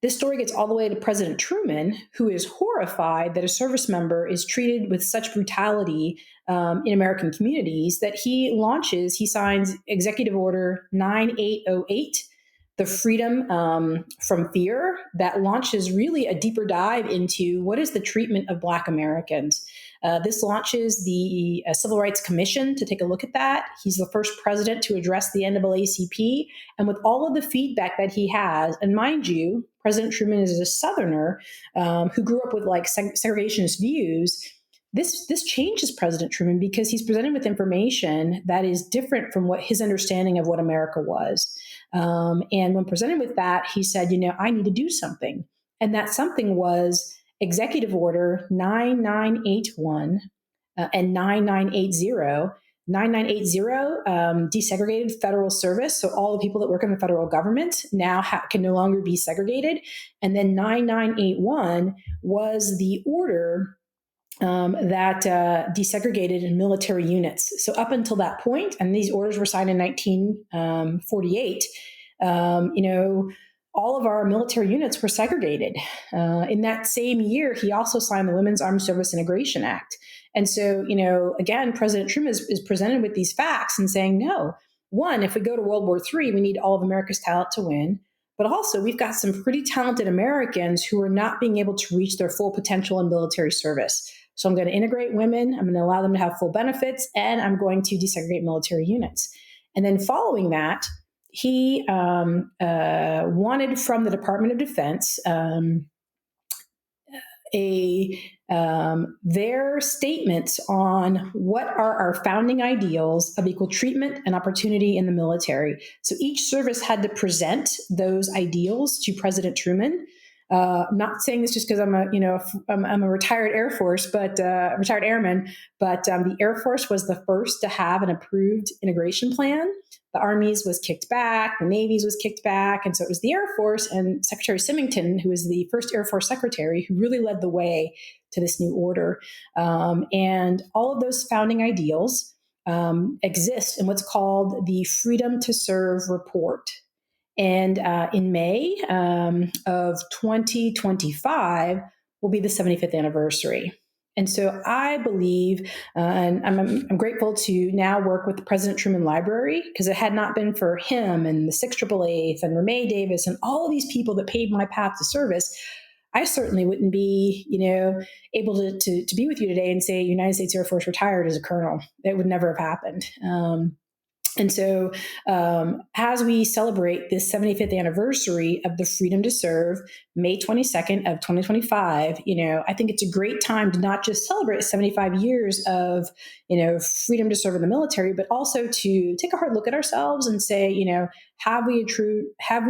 This story gets all the way to President Truman, who is horrified that a service member is treated with such brutality in American communities that he signs Executive Order 9808, the freedom from fear, that launches really a deeper dive into what is the treatment of Black Americans. This launches the Civil Rights Commission to take a look at that. He's the first president to address the NAACP. And with all of the feedback that he has, and mind you, President Truman is a Southerner who grew up with like segregationist views. This changes President Truman because he's presented with information that is different from what his understanding of what America was. And when presented with that, he said, I need to do something. And that something was Executive Order 9981 and 9980. 9980 desegregated federal service. So all the people that work in the federal government now can no longer be segregated. And then 9981 was the order that desegregated in military units. So up until that point, and these orders were signed in 1948, all of our military units were segregated. In that same year, he also signed the Women's Armed Service Integration Act. And so, again, President Truman is presented with these facts and saying, no, one, if we go to World War III, we need all of America's talent to win. But also, we've got some pretty talented Americans who are not being able to reach their full potential in military service. So I'm going to integrate women. I'm going to allow them to have full benefits, and I'm going to desegregate military units. And then following that, he wanted from the Department of Defense their statements on what are our founding ideals of equal treatment and opportunity in the military. So each service had to present those ideals to President Truman. I'm not saying this just because I'm a retired Air Force, but retired airman. But the Air Force was the first to have an approved integration plan. The Army's was kicked back, the Navy's was kicked back, and so it was the Air Force and Secretary Symington, who was the first Air Force Secretary, who really led the way to this new order. And all of those founding ideals exist in what's called the Freedom to Serve Report. And in May of 2025 will be the 75th anniversary. And so I believe, and I'm grateful to now work with the President Truman Library, because it had not been for him and the 688th and Ramey Davis and all of these people that paved my path to service, I certainly wouldn't be, able to be with you today and say United States Air Force retired as a colonel. That would never have happened. And so as we celebrate this 75th anniversary of the Freedom to Serve, May 22nd of 2025, I think it's a great time to not just celebrate 75 years of, freedom to serve in the military, but also to take a hard look at ourselves and say, have we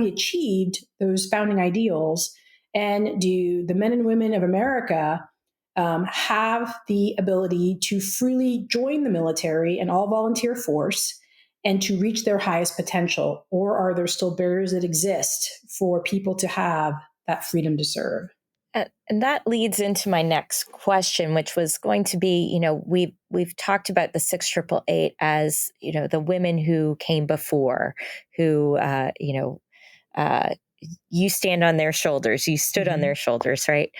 achieved those founding ideals? And do the men and women of America have the ability to freely join the military and all volunteer force and to reach their highest potential? Or are there still barriers that exist for people to have that freedom to serve? And that leads into my next question, which was going to be, we've talked about the 6888 as, the women who came before, who, you stand on their shoulders, you stood on their shoulders, right?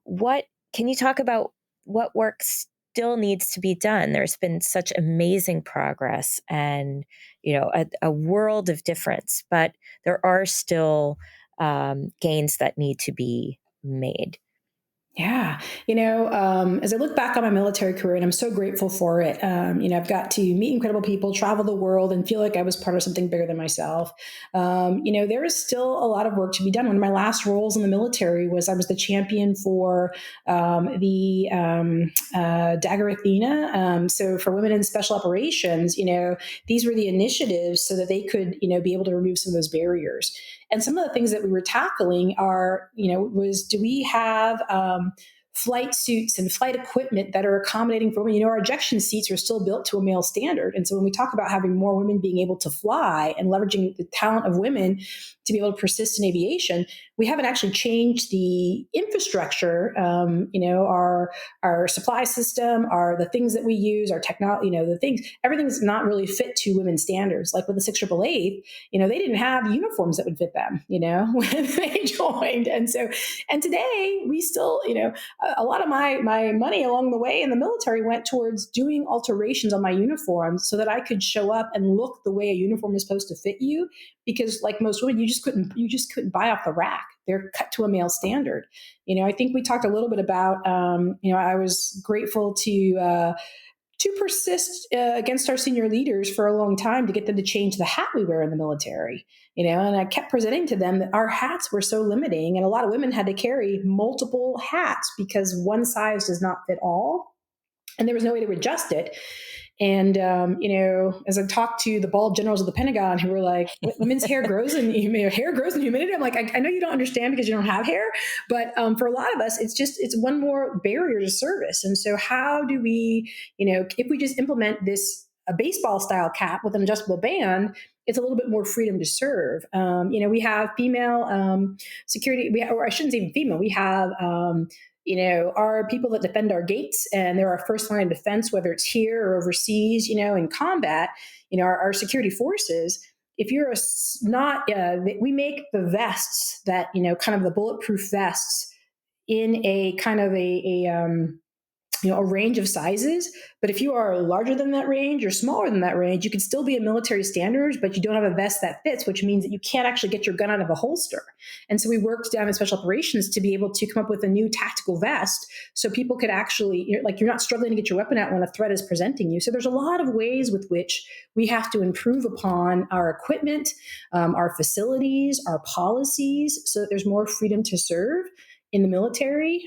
What can you talk about what works still needs to be done? There's been such amazing progress and, a world of difference, but there are still gains that need to be made. Yeah. As I look back on my military career, and I'm so grateful for it, I've got to meet incredible people, travel the world, and feel like I was part of something bigger than myself. There is still a lot of work to be done. One of my last roles in the military was I was the champion for the Dagger Athena. So for women in special operations, these were the initiatives so that they could, be able to remove some of those barriers. And some of the things that we were tackling are, was do we have flight suits and flight equipment that are accommodating for women? Our ejection seats are still built to a male standard. And so when we talk about having more women being able to fly and leveraging the talent of women to be able to persist in aviation, we haven't actually changed the infrastructure, our supply system, the things that we use, our technology, everything's not really fit to women's standards. Like with the 688, they didn't have uniforms that would fit them, when they joined. And today we still, a lot of my money along the way in the military went towards doing alterations on my uniforms so that I could show up and look the way a uniform is supposed to fit you. Because like most women, you just couldn't buy off the rack. They're cut to a male standard. I think we talked a little bit about, I was grateful to persist against our senior leaders for a long time to get them to change the hat we wear in the military. And I kept presenting to them that our hats were so limiting, and a lot of women had to carry multiple hats because one size does not fit all, and there was no way to adjust it. And, as I talked to the bald generals of the Pentagon who were like, women's hair grows in humidity. I'm like, I know you don't understand because you don't have hair, but for a lot of us, it's one more barrier to service. And so how do we, if we just implement a baseball style cap with an adjustable band, it's a little bit more freedom to serve. We have female security, or I shouldn't say female, we have our people that defend our gates, and they're our first line of defense, whether it's here or overseas, in combat, our security forces. If you're we make the vests that, kind of the bulletproof vests in a kind of a range of sizes. But if you are larger than that range or smaller than that range, you can still be a military standards, but you don't have a vest that fits, which means that you can't actually get your gun out of a holster. And so we worked down in special operations to be able to come up with a new tactical vest so people could actually, you're not struggling to get your weapon out when a threat is presenting you. So there's a lot of ways with which we have to improve upon our equipment, our facilities, our policies, so that there's more freedom to serve in the military.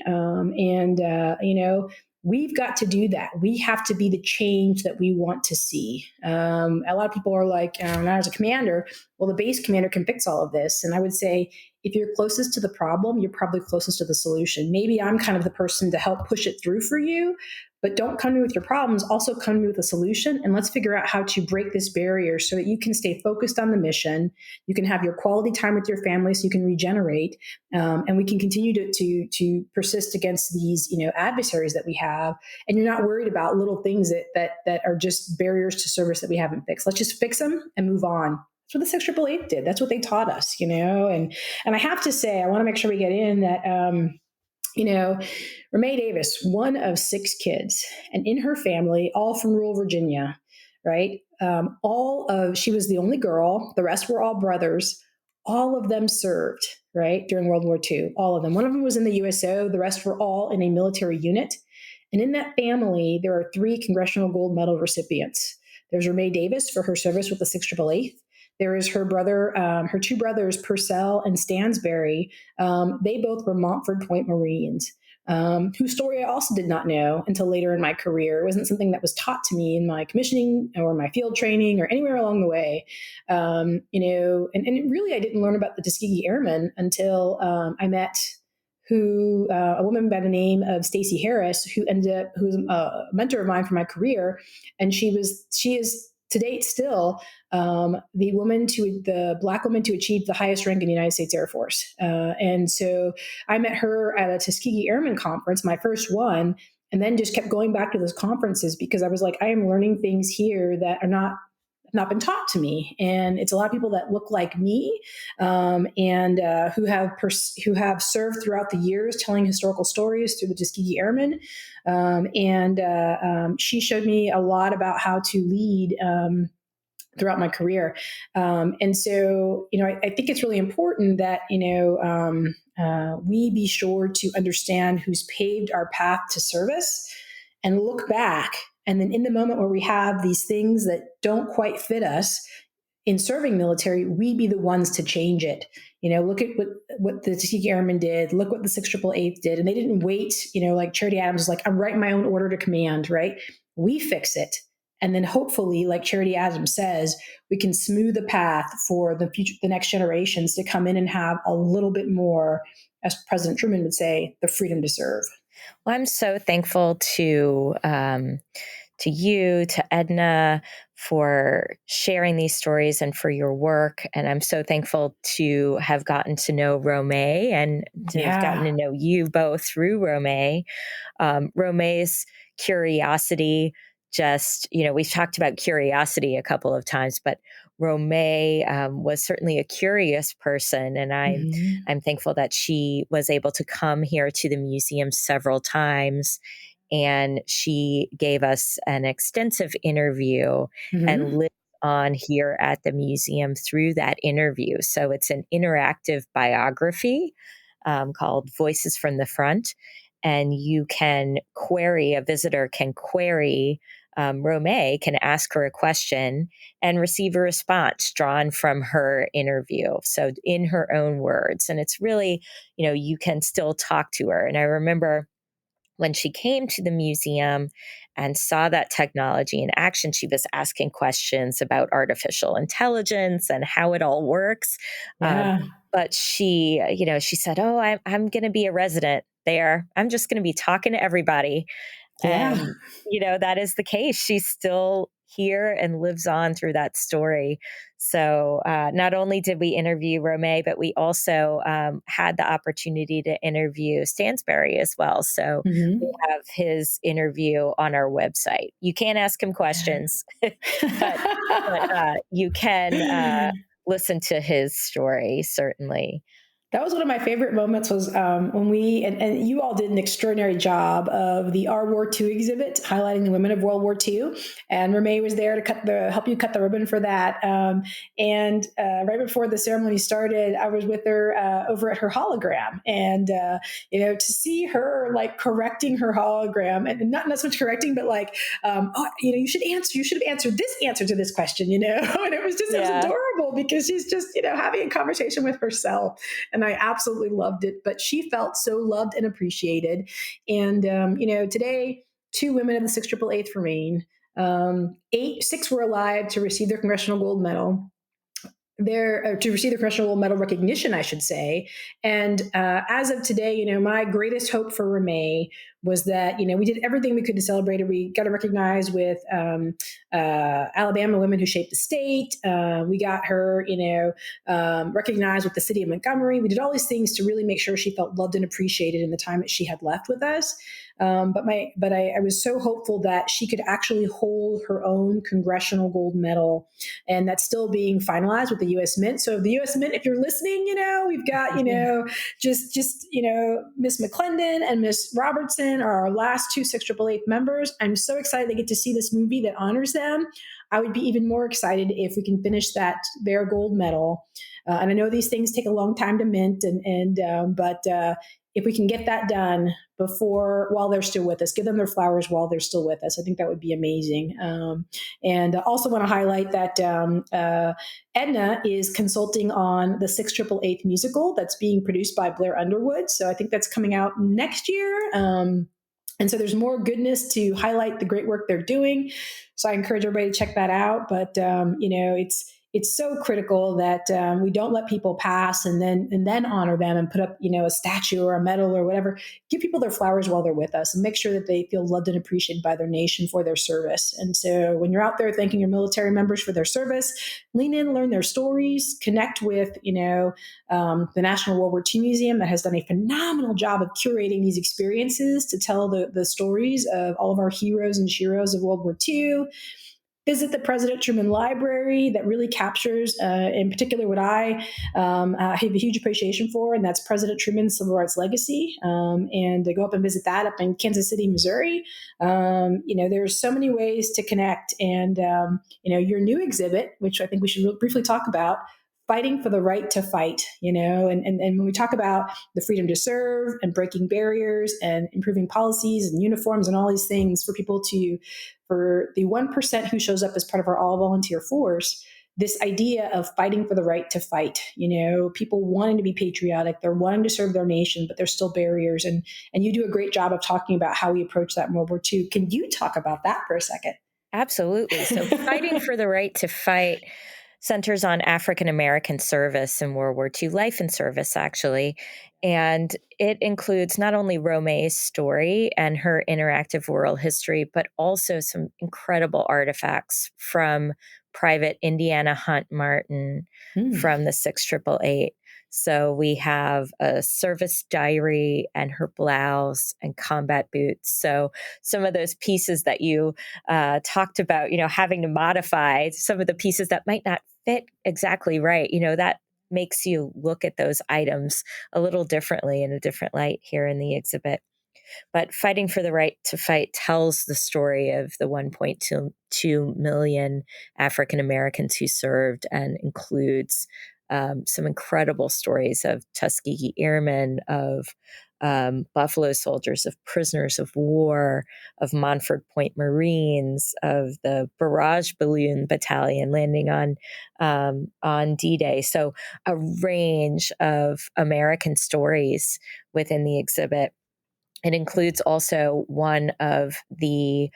We've got to do that. We have to be the change that we want to see. A lot of people are like, not as a commander, well, the base commander can fix all of this. And I would say, if you're closest to the problem, you're probably closest to the solution. Maybe I'm kind of the person to help push it through for you, but don't come to me with your problems. Also come to me with a solution, and let's figure out how to break this barrier so that you can stay focused on the mission. You can have your quality time with your family so you can regenerate, and we can continue to persist against these adversaries that we have. And you're not worried about little things that are just barriers to service that we haven't fixed. Let's just fix them and move on. That's what the 688 did. That's what they taught us, and I have to say, I want to make sure we get in that, Ramée Davis, one of 6 kids, and in her family, all from rural Virginia, right? She was the only girl. The rest were all brothers. All of them served, right, during World War II. All of them. One of them was in the USO. The rest were all in a military unit. And in that family, there are 3 Congressional Gold Medal recipients. There's Ramée Davis for her service with the 688th. There is her 2 brothers, Purcell and Stansberry. They both were Montford Point Marines, whose story I also did not know until later in my career. It wasn't something that was taught to me in my commissioning or my field training or anywhere along the way. And really, I didn't learn about the Tuskegee Airmen until I met a woman by the name of Stacey Harris, who's a mentor of mine for my career. And she is to date still the Black woman to achieve the highest rank in the United States Air Force. And so I met her at a Tuskegee Airmen conference, my first one, and then just kept going back to those conferences because I was like, I am learning things here that are not been taught to me. And it's a lot of people that look like me, and who have served throughout the years telling historical stories through the Tuskegee Airmen. She showed me a lot about how to lead throughout my career. And so, I think it's really important that, we be sure to understand who's paved our path to service and look back. And then in the moment where we have these things that don't quite fit us in serving military, we be the ones to change it. Look at what the Tuskegee Airmen did. Look what the 688th did. And they didn't wait, like Charity Adams was like, I'm writing my own order to command, right? We fix it. And then hopefully, like Charity Adams says, we can smooth the path for the next generations to come in and have a little bit more, as President Truman would say, the freedom to serve. Well, I'm so thankful to you, to Edna, for sharing these stories and for your work. And I'm so thankful to have gotten to know Romay and to have gotten to know you both through Romay. Romay's curiosity, just, we've talked about curiosity a couple of times, but Romay was certainly a curious person, and I'm thankful that she was able to come here to the museum several times, and she gave us an extensive interview and lived on here at the museum through that interview. So it's an interactive biography called Voices from the Front, and a visitor can query Romay, can ask her a question and receive a response drawn from her interview. So in her own words. And it's really, you can still talk to her. And I remember when she came to the museum and saw that technology in action, she was asking questions about artificial intelligence and how it all works. But she said, "Oh, I'm going to be a resident there. I'm just going to be talking to everybody." And, that is the case. She's still here and lives on through that story. So not only did we interview Romay, but we also had the opportunity to interview Stansberry as well. So we have his interview on our website. You can't ask him questions, but you can listen to his story, certainly. That was one of my favorite moments was when we, and you all did an extraordinary job of the Our War II exhibit, highlighting the women of World War II. And Romay was there to help you cut the ribbon for that. And right before the ceremony started, I was with her over at her hologram. And, to see her like correcting her hologram, and not so much correcting, but like, you should have answered this answer to this question, and it was it was adorable because she's just, having a conversation with herself. And I absolutely loved it, but she felt so loved and appreciated. And, today, 2 women of the 688th Marine, 6 were alive to receive their Congressional Gold Medal. To receive the Congressional Gold Medal recognition, I should say. And as of today, my greatest hope for Romay was that, we did everything we could to celebrate it. We got her recognized with Alabama Women Who Shaped the State. We got her, recognized with the city of Montgomery. We did all these things to really make sure she felt loved and appreciated in the time that she had left with us. But I was so hopeful that she could actually hold her own Congressional Gold Medal, and that's still being finalized with the U.S. Mint. So the U.S. Mint, if you're listening, we've got, just Miss McClendon and Miss Robertson are our last 2 688 members. I'm so excited to get to see this movie that honors them. I would be even more excited if we can finish their gold medal. And I know these things take a long time to mint, but if we can get that done while they're still with us, give them their flowers while they're still with us, I think that would be amazing. And I also want to highlight that Edna is consulting on the 688th musical that's being produced by Blair Underwood. So I think that's coming out next year. And so there's more goodness to highlight the great work they're doing. So I encourage everybody to check that out. But, it's so critical that we don't let people pass and then honor them and put up, a statue or a medal or whatever. Give people their flowers while they're with us and make sure that they feel loved and appreciated by their nation for their service. And so when you're out there thanking your military members for their service, lean in, learn their stories, connect with, the National World War II Museum that has done a phenomenal job of curating these experiences to tell the stories of all of our heroes and sheroes of World War II. Visit the President Truman Library that really captures, in particular, what I have a huge appreciation for, and that's President Truman's civil rights legacy. And to go up and visit that up in Kansas City, Missouri. There's so many ways to connect. And, your new exhibit, which I think we should briefly talk about, fighting for the right to fight, and when we talk about the freedom to serve and breaking barriers and improving policies and uniforms and all these things for the 1% who shows up as part of our all volunteer force, this idea of fighting for the right to fight, people wanting to be patriotic, they're wanting to serve their nation, but there's still barriers. And you do a great job of talking about how we approach that in World War II. Can you talk about that for a second? Absolutely. So fighting for the right to fight centers on African American service in World War II, life and service, actually. And it includes not only Rome's story and her interactive oral history, but also some incredible artifacts from Private Indiana Hunt Martin Mm. from the 688. So we have a service diary and her blouse and combat boots. So some of those pieces that you talked about, having to modify some of the pieces that might not fit exactly right, that makes you look at those items a little differently in a different light here in the exhibit. But Fighting for the Right to Fight tells the story of the 1.2 million African Americans who served and includes some incredible stories of Tuskegee Airmen, of Buffalo Soldiers, of prisoners of war, of Montford Point Marines, of the Barrage Balloon Battalion landing on D-Day. So a range of American stories within the exhibit. It includes also one of the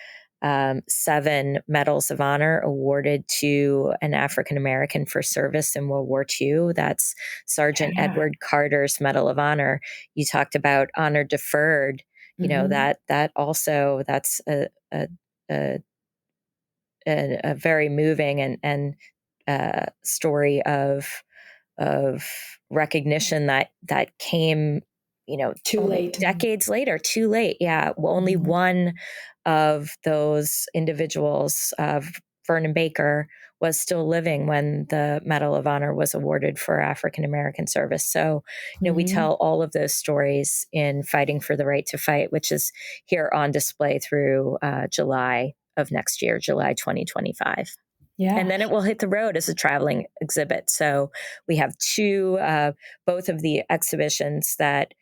7 Medals of Honor awarded to an African American for service in World War II. That's Sergeant Yeah. Edward Carter's Medal of Honor. You talked about honor deferred. That also that's a, a very moving and story of recognition that came, Too only late. decades later, too late. Yeah. Well, only one of those individuals, Vernon Baker, was still living when the Medal of Honor was awarded for African American service. So, we tell all of those stories in Fighting for the Right to Fight, which is here on display through July of next year, July 2025. Yeah. And then it will hit the road as a traveling exhibit. So we have both of the exhibitions that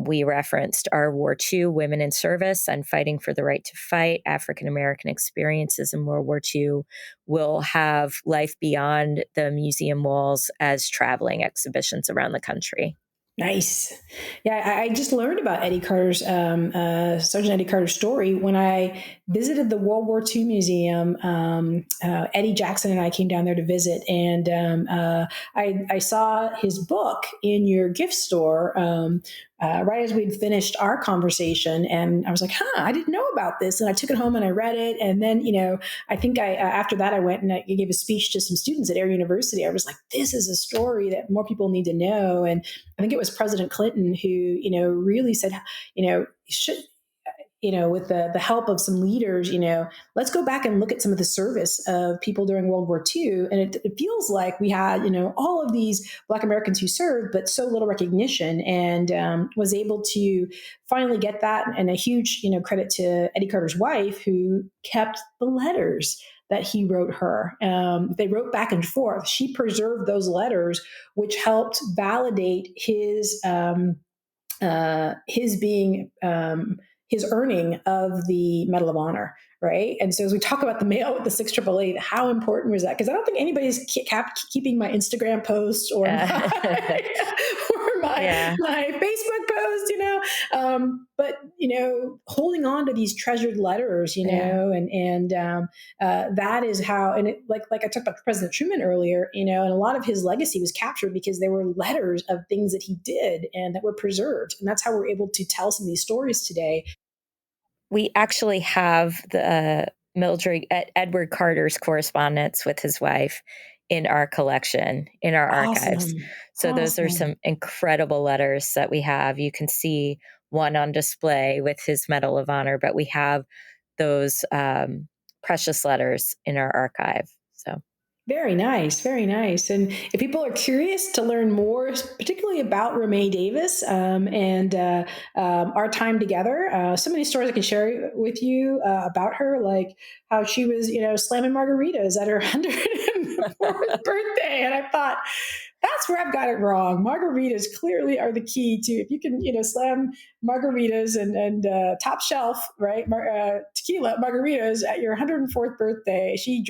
we referenced are War II, Women in Service, and Fighting for the Right to Fight, African American Experiences in World War II, will have life beyond the museum walls as traveling exhibitions around the country. Nice. Yeah, I just learned about Eddie Carter's, Sergeant Eddie Carter's story when I visited the World War II Museum. Eddie Jackson and I came down there to visit, and I saw his book in your gift store right as we'd finished our conversation. And I was like, I didn't know about this. And I took it home and I read it. And then, I think after that, I went and I gave a speech to some students at Air University. I was like, this is a story that more people need to know. And I think it was President Clinton who, really said, with the help of some leaders, let's go back and look at some of the service of people during World War II. And it feels like we had, all of these Black Americans who served, but so little recognition, and was able to finally get that. And a huge, credit to Eddie Carter's wife, who kept the letters that he wrote her. They wrote back and forth. She preserved those letters, which helped validate his being his earning of the Medal of Honor, right? And so as we talk about the mail with the 688, how important was that? Because I don't think anybody's keeping my Instagram post or my Facebook post, but holding on to these treasured letters, and that is how. And it, like I talked about President Truman earlier, and a lot of his legacy was captured because there were letters of things that he did and that were preserved, and that's how we're able to tell some of these stories today. We actually have the Edward Carter's correspondence with his wife in our collection, in our archives. So those are some incredible letters that we have. You can see one on display with his Medal of Honor, but we have those precious letters in our archive. So. Very nice, very nice. And if people are curious to learn more, particularly about Romea Davis and our time together, so many stories I can share with you about her, like how she was, slamming margaritas at her 104th birthday. And I thought, that's where I've got it wrong. Margaritas clearly are the key to, if you can, slam margaritas and top shelf, right? Tequila margaritas at your 104th birthday. She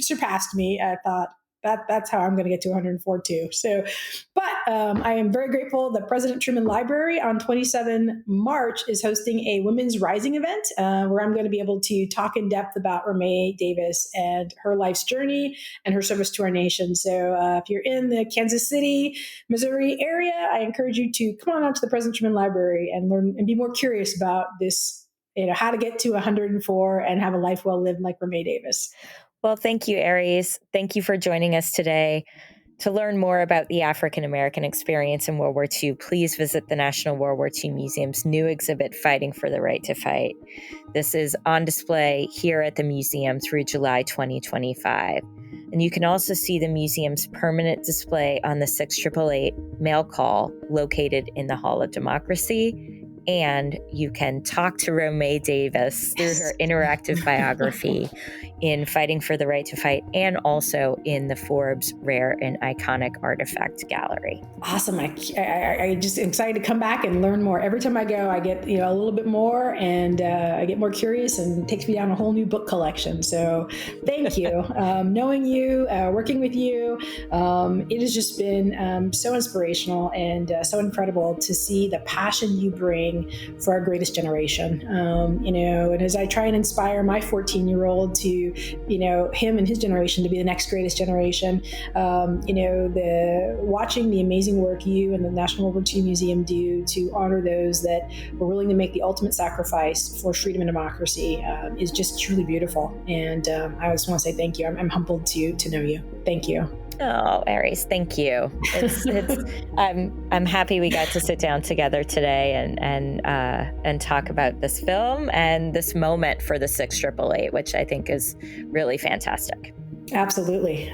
surpassed me, I thought. that's how I'm going to get to 104 too. So, but I am very grateful that President Truman Library on 27 March is hosting a Women's Rising event where I'm going to be able to talk in depth about Ramée Davis and her life's journey and her service to our nation. So if you're in the Kansas City, Missouri area, I encourage you to come on out to the President Truman Library and learn and be more curious about this, how to get to 104 and have a life well lived like Ramée Davis. Well, thank you, Eries. Thank you for joining us today. To learn more about the African American experience in World War II, please visit the National World War II Museum's new exhibit, Fighting for the Right to Fight. This is on display here at the museum through July 2025. And you can also see the museum's permanent display on the 6888 mail call located in the Hall of Democracy. And you can talk to Ramée Davis through her interactive biography in Fighting for the Right to Fight and also in the Forbes Rare and Iconic Artifact Gallery. Awesome. I just excited to come back and learn more. Every time I go, I get a little bit more and I get more curious and it takes me down a whole new book collection. So thank you. Knowing you, working with you, it has just been so inspirational and so incredible to see the passion you bring for our greatest generation. And as I try and inspire my 14-year-old to, him and his generation to be the next greatest generation, watching the amazing work you and the National World War II Museum do to honor those that were willing to make the ultimate sacrifice for freedom and democracy is just truly beautiful. And I just want to say thank you. I'm humbled to know you. Thank you. Oh, Eries, thank you. I'm happy we got to sit down together today and talk about this film and this moment for the 6888, which I think is really fantastic. Absolutely.